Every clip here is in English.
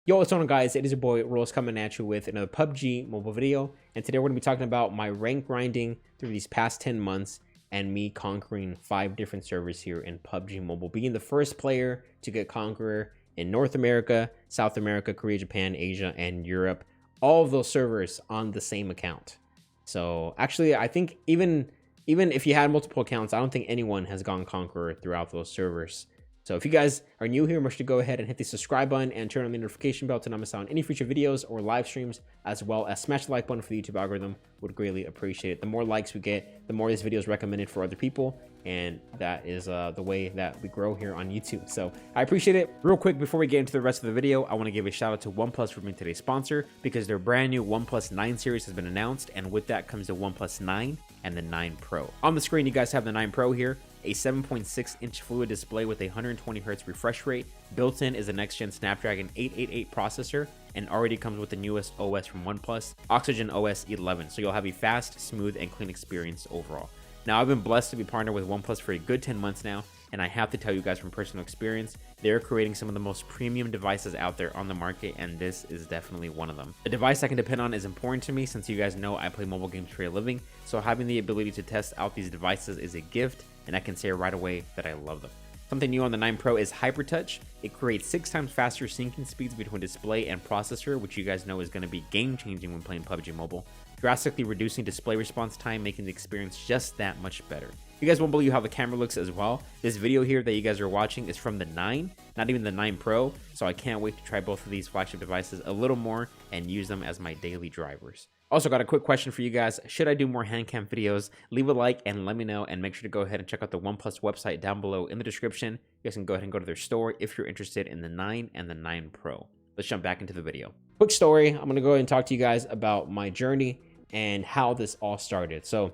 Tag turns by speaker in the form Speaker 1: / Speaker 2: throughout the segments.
Speaker 1: Yo, what's going on, guys? It is your boy Rolex coming at you with another PUBG mobile video, and today we're going to be talking about my rank grinding through these past 10 months and me conquering 5 different servers here in PUBG Mobile, being the first player to get Conqueror in North America, South America, Korea, Japan, Asia, and Europe. All of those servers on the same account. So actually, I think even if you had multiple accounts, I don't think anyone has gone Conqueror throughout those servers. So if you guys are new here, make sure to go ahead and hit the subscribe button and turn on the notification bell to not miss out on any future videos or live streams, as well as smash the like button for the YouTube algorithm. Would greatly appreciate it. The more likes we get, the more this video is recommended for other people, and that is the way that we grow here on YouTube. So I appreciate it. Real quick, before we get into the rest of the video, I want to give a shout out to OnePlus for being today's sponsor, because their brand new OnePlus 9 series has been announced, and with that comes the OnePlus 9 and the 9 Pro. On the screen, you guys have the 9 Pro here, a 7.6-inch fluid display with a 120Hz refresh rate. Built in is a next-gen Snapdragon 888 processor, and already comes with the newest OS from OnePlus, Oxygen OS 11. So you'll have a fast, smooth, and clean experience overall. Now, I've been blessed to be partnered with OnePlus for a good 10 months now, and I have to tell you guys from personal experience, they're creating some of the most premium devices out there on the market, and this is definitely one of them. A device I can depend on is important to me, since you guys know I play mobile games for a living, so having the ability to test out these devices is a gift, and I can say right away that I love them. Something new on the 9 Pro is HyperTouch. It creates 6 times faster syncing speeds between display and processor, which you guys know is going to be game-changing when playing PUBG Mobile, drastically reducing display response time, making the experience just that much better. You guys won't believe how the camera looks as well. This video here that you guys are watching is from the 9, not even the 9 Pro, so I can't wait to try both of these flagship devices a little more and use them as my daily drivers. Also got a quick question for you guys. Should I do more hand cam videos? Leave a like and let me know, and make sure to go ahead and check out the OnePlus website down below in the description. You guys can go ahead and go to their store if you're interested in the 9 and the 9 Pro. Let's jump back into the video. Quick story, I'm gonna go ahead and talk to you guys about my journey and how this all started. So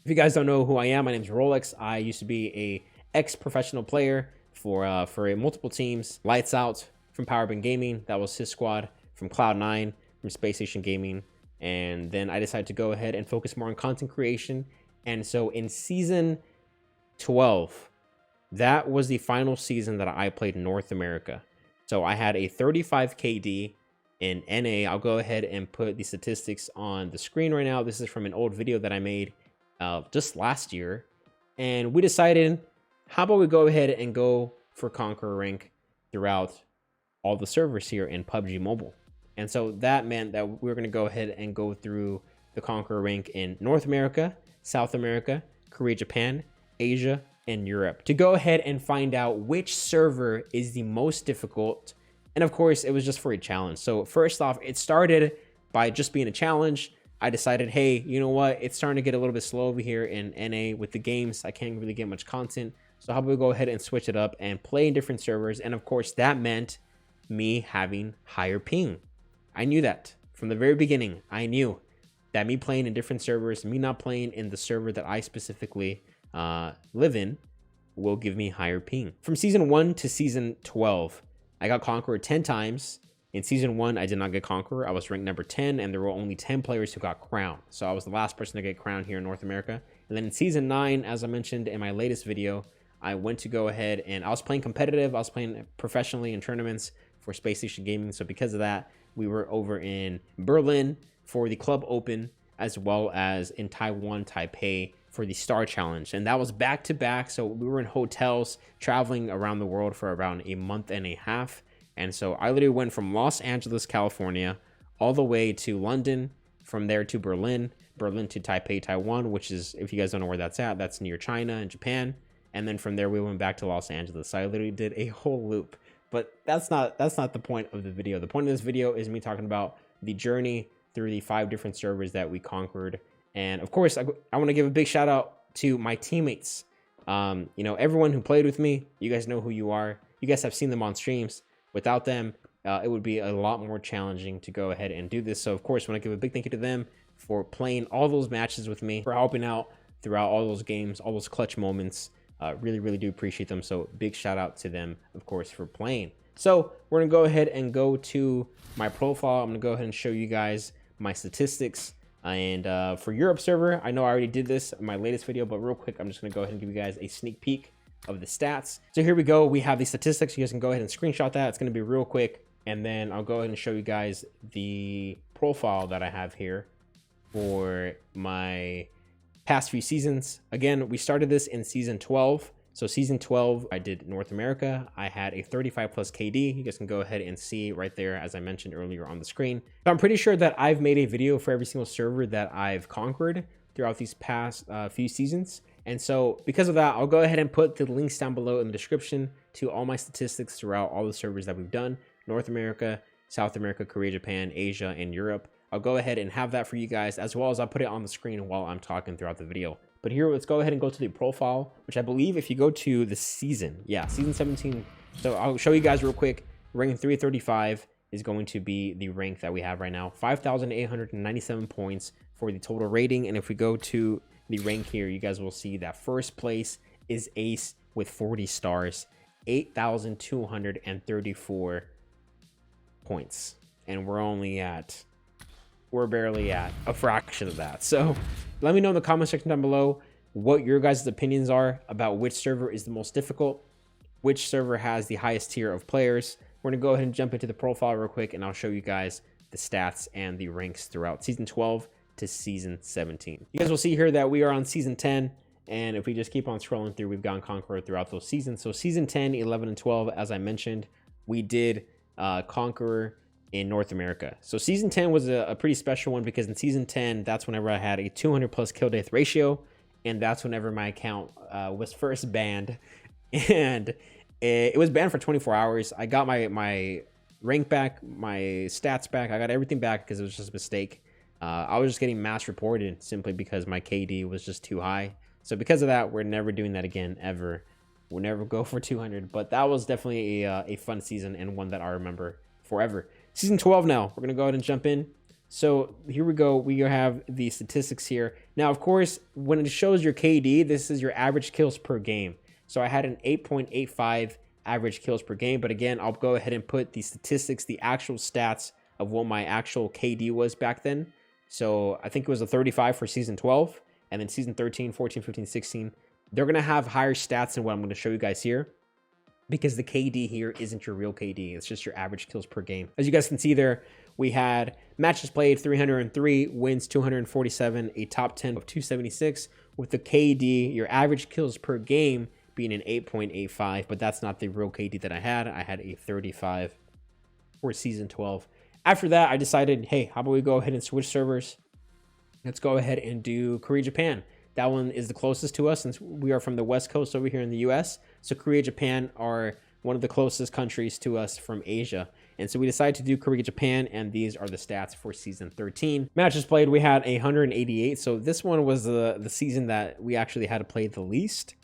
Speaker 1: if you guys don't know who I am, my name is Rolex. I used to be a ex-professional player for multiple teams. Lights Out from Pubg Gaming, that was his squad. From Cloud9 from Space Station Gaming. And then I decided to go ahead and focus more on content creation. And so in season 12, that was the final season that I played North America. So I had a 35 KD in NA. I'll go ahead and put the statistics on the screen right now. This is from an old video that I made just last year. And we decided, how about we go ahead and go for Conqueror rank throughout all the servers here in PUBG Mobile. And so that meant that we were going to go ahead and go through the Conqueror rank in North America, South America, Korea, Japan, Asia, and Europe, to go ahead and find out which server is the most difficult. And of course, it was just for a challenge. So first off, it started by just being a challenge. I decided, hey, you know what? It's starting to get a little bit slow over here in NA with the games. I can't really get much content. So how about we go ahead and switch it up and play in different servers? And of course, that meant me having higher ping. I knew that from the very beginning. I knew that me playing in different servers, me not playing in the server that I specifically live in, will give me higher ping. From season 1 to season 12, I got Conqueror 10 times. In season 1, I did not get Conqueror. I was ranked number 10, and there were only 10 players who got crowned. So I was the last person to get crowned here in North America. And then in season 9, as I mentioned in my latest video, I went to go ahead and I was playing competitive. I was playing professionally in tournaments for Space Station Gaming. So because of that, we were over in Berlin for the Club Open, as well as in Taiwan, Taipei for the Star Challenge. And that was back to back. So we were in hotels traveling around the world for around a month and a half. And so I literally went from Los Angeles, California, all the way to London, from there to Berlin, Berlin to Taipei, Taiwan, which is, if you guys don't know where that's at, that's near China and Japan. And then from there, we went back to Los Angeles. So I literally did a whole loop. But that's not the point of the video. The point of this video is me talking about the journey through the 5 different servers that we conquered. And of course, I want to give a big shout out to my teammates. You know, everyone who played with me, you guys know who you are. You guys have seen them on streams. Without them, it would be a lot more challenging to go ahead and do this. So of course, I want to give a big thank you to them for playing all those matches with me, for helping out throughout all those games, all those clutch moments. Really do appreciate them. So big shout out to them, of course, for playing. So we're gonna go ahead and go to my profile. I'm gonna go ahead and show you guys my statistics. And for Europe server, I know I already did this in my latest video, but real quick, I'm just gonna go ahead and give you guys a sneak peek of the stats. So here we go. We have the statistics. You guys can go ahead and screenshot that. It's gonna be real quick. and then I'll go ahead and show you guys the profile that I have here for my past few seasons. Again, we started this in season 12. So season 12, I did North America. I had a 35 plus KD. You guys can go ahead and see right there, as I mentioned earlier on the screen. So I'm pretty sure that I've made a video for every single server that I've conquered throughout these past few seasons. And so because of that, I'll go ahead and put the links down below in the description to all my statistics throughout all the servers that we've done: North America, South America, Korea, Japan, Asia, and Europe. I'll go ahead and have that for you guys, as well as I'll put it on the screen while I'm talking throughout the video. But here, let's go ahead and go to the profile, which I believe if you go to the season, yeah, season 17. So I'll show you guys real quick. Rank 335 is going to be the rank that we have right now. 5,897 points for the total rating. And if we go to the rank here, you guys will see that first place is Ace with 40 stars, 8,234 points. And we're barely at a fraction of that. So let me know in the comment section down below what your guys' opinions are about which server is the most difficult, which server has the highest tier of players. We're gonna go ahead and jump into the profile real quick, and I'll show you guys the stats and the ranks throughout season 12 to season 17. You guys will see here that we are on season 10, and if we just keep on scrolling through, we've gone Conqueror throughout those seasons. So season 10, 11, and 12, as I mentioned, we did Conqueror in North America. So season 10 was a pretty special one, because in season 10, that's whenever I had a 200 plus kill death ratio, and that's whenever my account was first banned, and it was banned for 24 hours. I got my rank back, my stats back, I got everything back because it was just a mistake. I was just getting mass reported simply because my KD was just too high. So because of that, we're never doing that again, ever. We'll never go for 200, but that was definitely a fun season, and one that I remember forever. Season 12 now, we're going to go ahead and jump in. So here we go. We have the statistics here. Now, of course, when it shows your KD, this is your average kills per game. So I had an 8.85 average kills per game. But again, I'll go ahead and put the statistics, the actual stats of what my actual KD was back then. So I think it was a 35 for season 12. And then season 13, 14, 15, 16. They're going to have higher stats than what I'm going to show you guys here, because the KD here isn't your real KD. It's just your average kills per game. As you guys can see there, we had matches played 303, wins 247, a top 10 of 276, with the KD, your average kills per game, being an 8.85, but that's not the real KD that I had. I had a 35 for season 12. After that, I decided, hey, how about we go ahead and switch servers? Let's go ahead and do Korea, Japan. That one is the closest to us, since we are from the West Coast over here in the US. So Korea, Japan are one of the closest countries to us from Asia. And so we decided to do Korea, Japan, and these are the stats for season 13. Matches played, we had 188. So this one was the season that we actually had to play the least.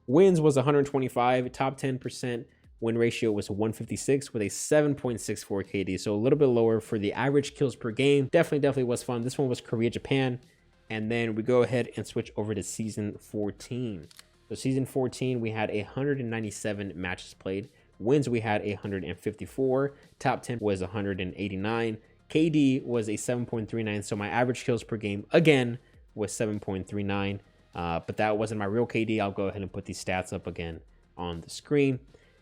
Speaker 1: Wins was 125, top 10% win ratio was 156 with a 7.64 KD. So a little bit lower for the average kills per game. Definitely was fun. This one was Korea, Japan. And then we go ahead and switch over to season 14. So season 14, we had 197 matches played. Wins, we had 154. Top 10 was 189. KD was a 7.39. So my average kills per game, again, was 7.39. But that wasn't my real KD. I'll go ahead and put these stats up again on the screen.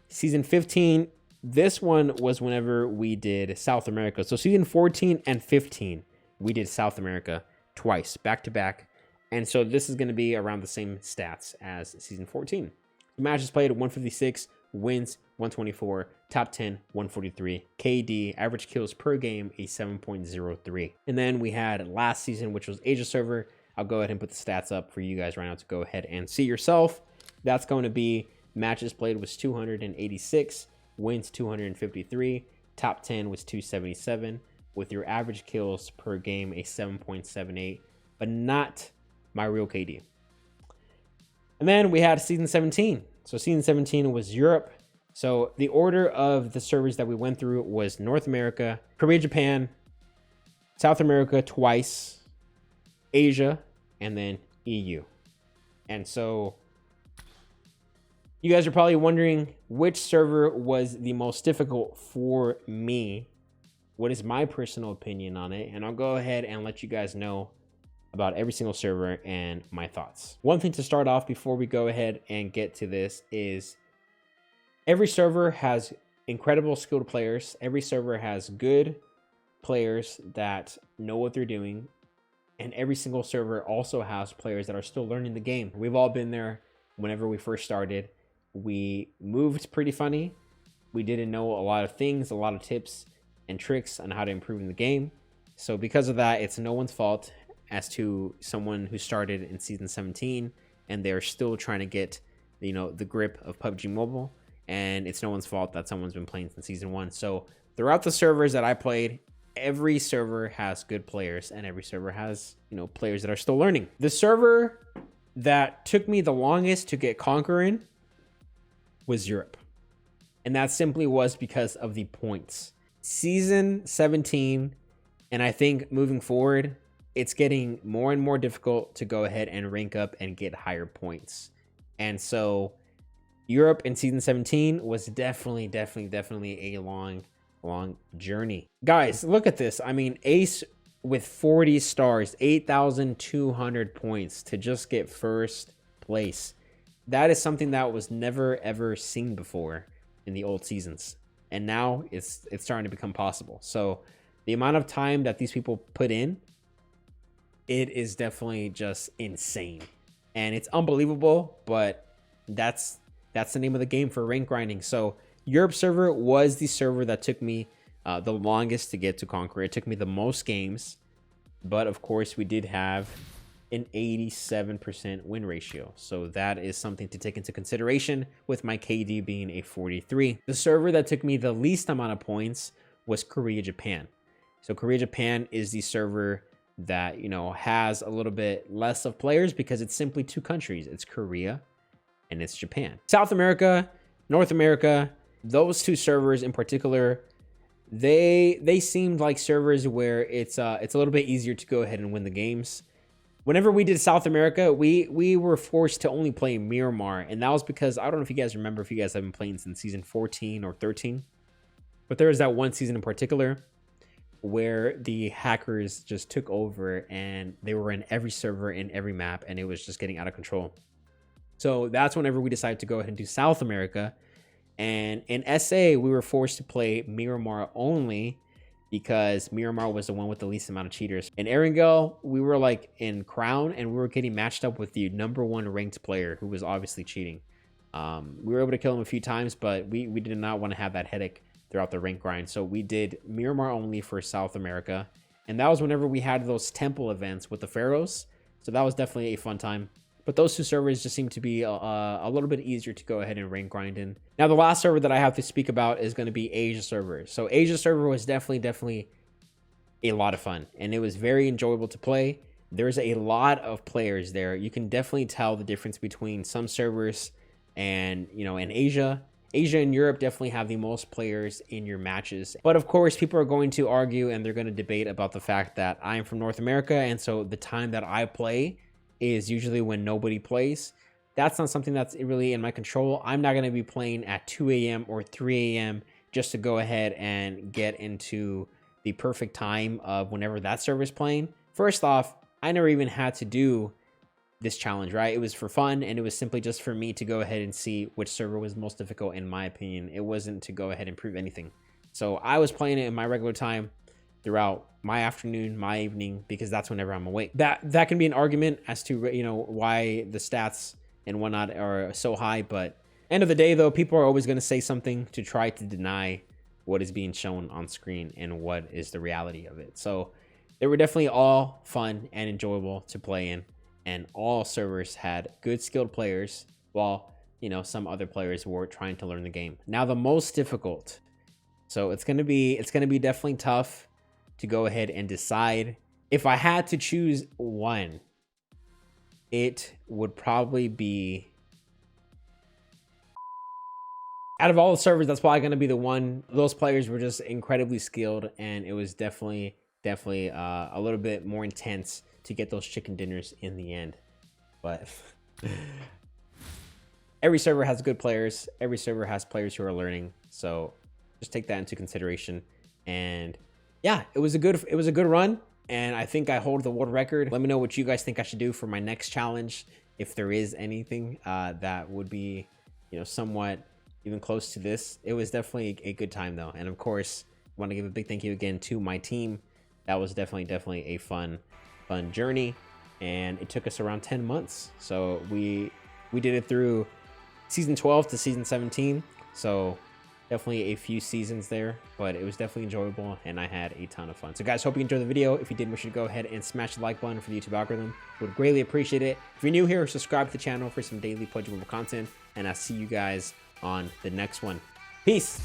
Speaker 1: Season 15, this one was whenever we did South America. So season 14 and 15, we did South America twice, back to back. And so this is going to be around the same stats as season 14. Matches played 156, wins 124, top 10 143, KD, average kills per game a 7.03. And then we had last season, which was Asia server. I'll go ahead and put the stats up for you guys right now to go ahead and see yourself. That's going to be matches played was 286, wins 253, top 10 was 277, with your average kills per game a 7.78, but not my real KD. And then we had season 17. So season 17 was Europe. So the order of the servers that we went through was North America, Korea, Japan, South America twice, Asia, and then EU. And so you guys are probably wondering which server was the most difficult for me. What is my personal opinion on it? And I'll go ahead and let you guys know about every single server and my thoughts. One thing to start off before we go ahead and get to this is every server has incredible skilled players. Every server has good players that know what they're doing, and every single server also has players that are still learning the game. We've all been there. Whenever we first started, we moved pretty funny. We didn't know a lot of things, a lot of tips and tricks on how to improve in the game. So because of that, it's no one's fault as to someone who started in season 17 and they're still trying to get, the grip of PUBG Mobile. And it's no one's fault that someone's been playing since season 1. So throughout the servers that I played, every server has good players, and every server has, players that are still learning. The server that took me the longest to get Conqueror in was Europe. And that simply was because of the points. Season 17, and I think moving forward, it's getting more and more difficult to go ahead and rank up and get higher points. And so Europe in season 17 was definitely a long journey. Guys, look at this. I mean, Ace with 40 stars, 8,200 points to just get first place. That is something that was never ever seen before in the old seasons, and now it's starting to become possible. So the amount of time that these people put in, it is definitely just insane, and it's unbelievable. But that's the name of the game for rank grinding. So Europe server was the server that took me the longest to get to Conqueror. It took me the most games, but of course we did have an 87% win ratio. So that is something to take into consideration, with my KD being a 43. The server that took me the least amount of points was Korea, Japan. So Korea, Japan is the server that, has a little bit less of players because it's simply 2 countries. It's Korea and it's Japan. South America, North America, those 2 servers in particular, they seemed like servers where it's a little bit easier to go ahead and win the games. Whenever we did South America, we were forced to only play Miramar, and that was because, I don't know if you guys remember, if you guys have been playing since season 14 or 13, but there was that one season in particular where the hackers just took over and they were in every server, in every map, and it was just getting out of control. So that's whenever we decided to go ahead and do South America. And in SA, we were forced to play Miramar only because Miramar was the one with the least amount of cheaters. In Erangel, we were like in Crown, and we were getting matched up with the #1 ranked player who was obviously cheating. We were able to kill him a few times, but we did not want to have that headache throughout the rank grind. So we did Miramar only for South America. And that was whenever we had those temple events with the pharaohs. So that was definitely a fun time. But those 2 servers just seem to be a little bit easier to go ahead and rank grind in. Now, the last server that I have to speak about is going to be Asia server. So Asia server was definitely a lot of fun, and it was very enjoyable to play. There's a lot of players there. You can definitely tell the difference between some servers and, in Asia. Asia and Europe definitely have the most players in your matches. But of course, people are going to argue and they're going to debate about the fact that I'm from North America, and so the time that I play is usually when nobody plays. That's not something that's really in my control. I'm not going to be playing at 2 a.m. or 3 a.m. just to go ahead and get into the perfect time of whenever that server is playing. First off, I never even had to do this challenge, right? It was for fun, and it was simply just for me to go ahead and see which server was most difficult in my opinion. It wasn't to go ahead and prove anything. So I was playing it in my regular time throughout my afternoon, my evening, because that's whenever I'm awake. That can be an argument as to, why the stats and whatnot are so high, but end of the day though, people are always going to say something to try to deny what is being shown on screen and what is the reality of it. So they were definitely all fun and enjoyable to play in, and all servers had good skilled players, while some other players were trying to learn the game. Now, the most difficult, so it's gonna be definitely tough to go ahead and decide. If I had to choose one, it would probably be, out of all the servers, that's probably going to be the one. Those players were just incredibly skilled, and it was definitely a little bit more intense to get those chicken dinners in the end. But every server has good players. Every server has players who are learning. So just take that into consideration. And yeah, it was a good run, and I think I hold the world record. Let me know what you guys think I should do for my next challenge, if there is anything that would be, somewhat even close to this. It was definitely a good time though. And of course, I want to give a big thank you again to my team. That was definitely a fun journey, and it took us around 10 months. So we did it through season 12 to season 17. So definitely a few seasons there, but it was definitely enjoyable and I had a ton of fun. So guys, hope you enjoyed the video. If you did, make sure to go ahead and smash the like button for the YouTube algorithm. Would greatly appreciate it. If you're new here, subscribe to the channel for some daily PUBG Mobile content, and I'll see you guys on the next one. Peace.